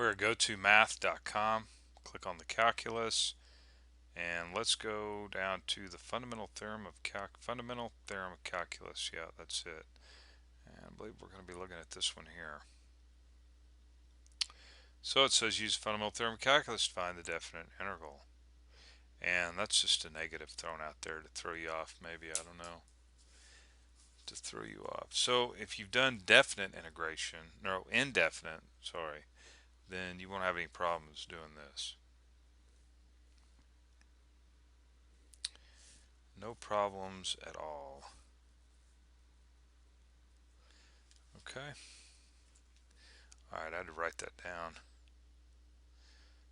We're going to go to math.com, click on the calculus, and let's go down to the fundamental theorem of calculus. Yeah, that's it. And I believe we're going to be looking at this one here. So it says use fundamental theorem of calculus to find the definite integral. And that's just a negative thrown out there to throw you off, maybe, I don't know, to throw you off. So if you've done definite integration, no, indefinite, sorry, then you won't have any problems doing this. No problems at all. Okay. Alright, I had to write that down.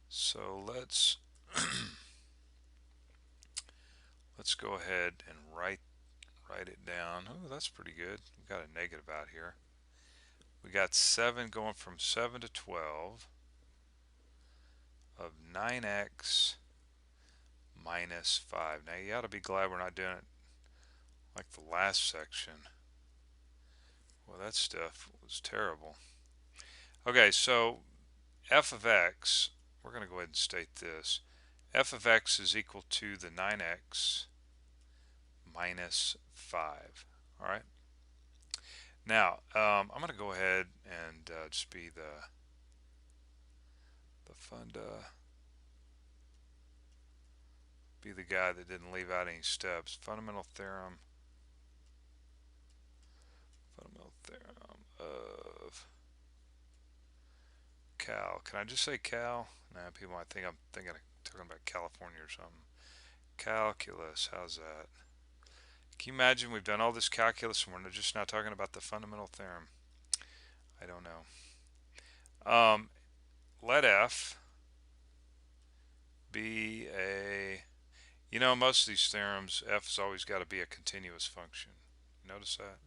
So let's go ahead and write it down. Oh, that's pretty good. We've got a negative out here. We got 7 going from 7 to 12 of 9x minus 5. Now you ought to be glad we're not doing it like the last section. Well, that stuff was terrible. Okay, so f of x, we're going to go ahead and state this. F of x is equal to the 9x minus 5. Alright. Now, I'm going to go ahead and just be the be the guy that didn't leave out any steps. Fundamental theorem of cal. Can I just say cal? Nah, people might think I'm talking about California or something. Calculus, how's that? Can you imagine we've done all this calculus and we're just not talking about the fundamental theorem? I don't know. Let f be a, you know, most of these theorems, f has always got to be a continuous function. Notice that?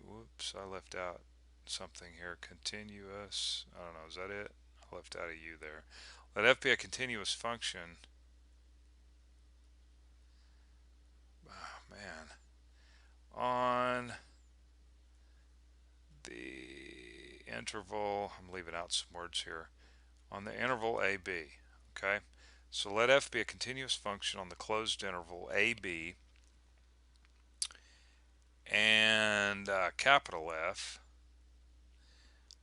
Whoops, I left out something here. Continuous, I don't know, is that it? I left out a u there. Let f be a continuous function. Oh, man. On the interval, I'm leaving out some words here. On the interval AB, okay? So let f be a continuous function on the closed interval AB, and capital F,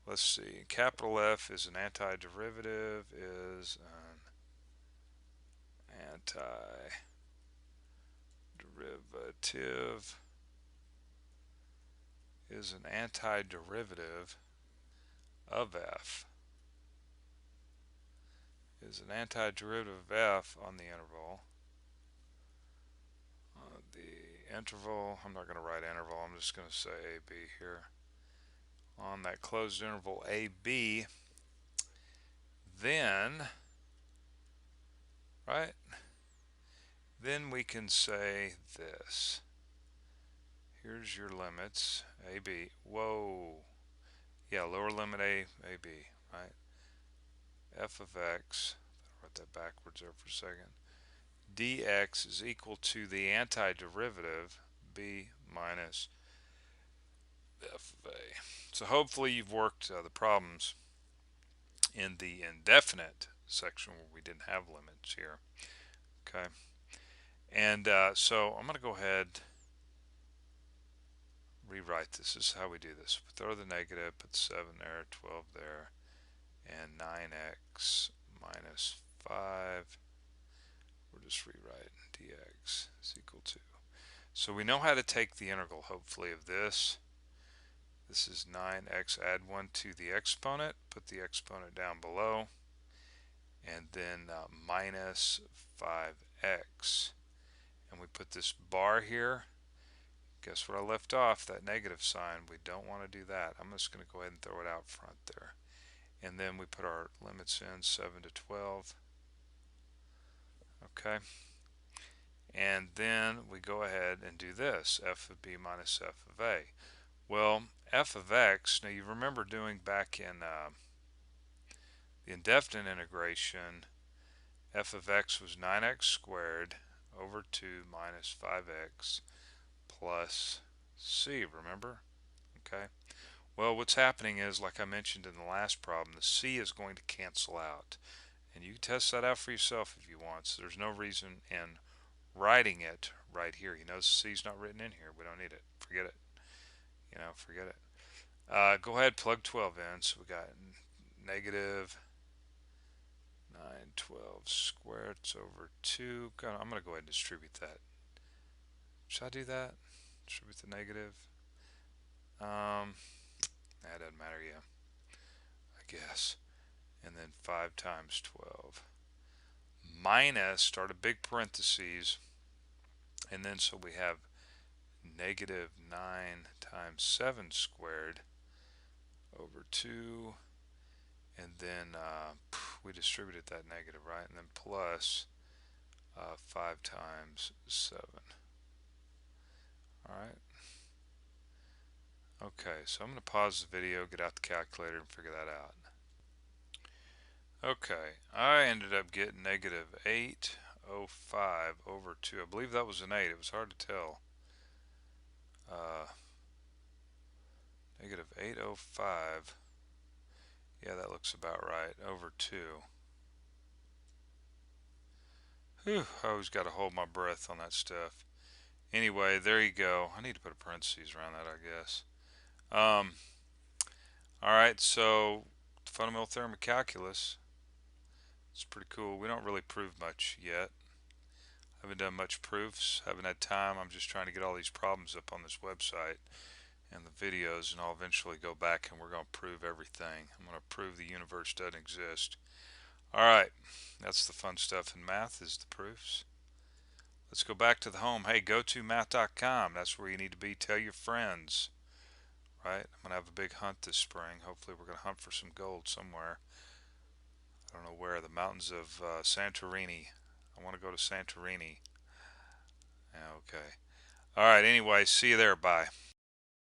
let's see, capital F is an antiderivative, is an antiderivative, is an antiderivative of f, is an antiderivative of f on the interval. The interval, I'm not going to write interval, I'm just going to say AB here. On that closed interval AB, then, right, then we can say this. Here's your limits, AB. Whoa. Yeah, lower limit AB, right? F of x, I'll write that backwards there for a second. Dx is equal to the antiderivative, b minus f of a. So hopefully you've worked the problems in the indefinite section where we didn't have limits here. Okay. And so I'm going to go ahead, rewrite this. This is how we do this. Throw the negative, put 7 there, 12 there, and 9x minus 5. We're just rewriting dx is equal to. So we know how to take the integral, hopefully, of this. This is 9x, add 1 to the exponent, put the exponent down below, and then minus 5x. And we put this bar here. Guess what I left off? That negative sign. We don't want to do that. I'm just going to go ahead and throw it out front there. And then we put our limits in, 7 to 12. Okay. And then we go ahead and do this, f of b minus f of a. Well, f of x, now you remember doing back in the indefinite integration, f of x was 9x squared over 2 minus 5x plus c, remember? Okay. Well, what's happening is, like I mentioned in the last problem, the c is going to cancel out. And you can test that out for yourself if you want. So there's no reason in writing it right here. You notice c's not written in here. We don't need it. Forget it. Forget it. Go ahead, plug 12 in. So we got negative 9/12 squared over 2. I'm going to go ahead and distribute that. Should I do that? Distribute the negative? That doesn't matter, yeah, I guess. And then 5 times 12 minus, start a big parentheses, and then so we have negative 9 times 7 squared over 2, and then we distributed that negative, right? And then plus 5 times 7. Alright. Okay, so I'm going to pause the video, get out the calculator, and figure that out. Okay, I ended up getting negative 805 over 2. I believe that was an 8. It was hard to tell. Negative 805. Yeah, that looks about right. Over 2. Whew, I always got to hold my breath on that stuff. Anyway, there you go. I need to put a parentheses around that, I guess. Alright, so fundamental theorem of calculus. It's pretty cool. We don't really prove much yet. I haven't done much proofs. Haven't had time. I'm just trying to get all these problems up on this website and the videos, and I'll eventually go back and we're going to prove everything. I'm going to prove the universe doesn't exist. Alright, that's the fun stuff in math, is the proofs. Let's go back to the home. Hey, go to math.com. That's where you need to be. Tell your friends. Right? I'm going to have a big hunt this spring. Hopefully we're going to hunt for some gold somewhere. I don't know where. The mountains of Santorini. I want to go to Santorini. Okay. Alright, anyway, see you there. Bye.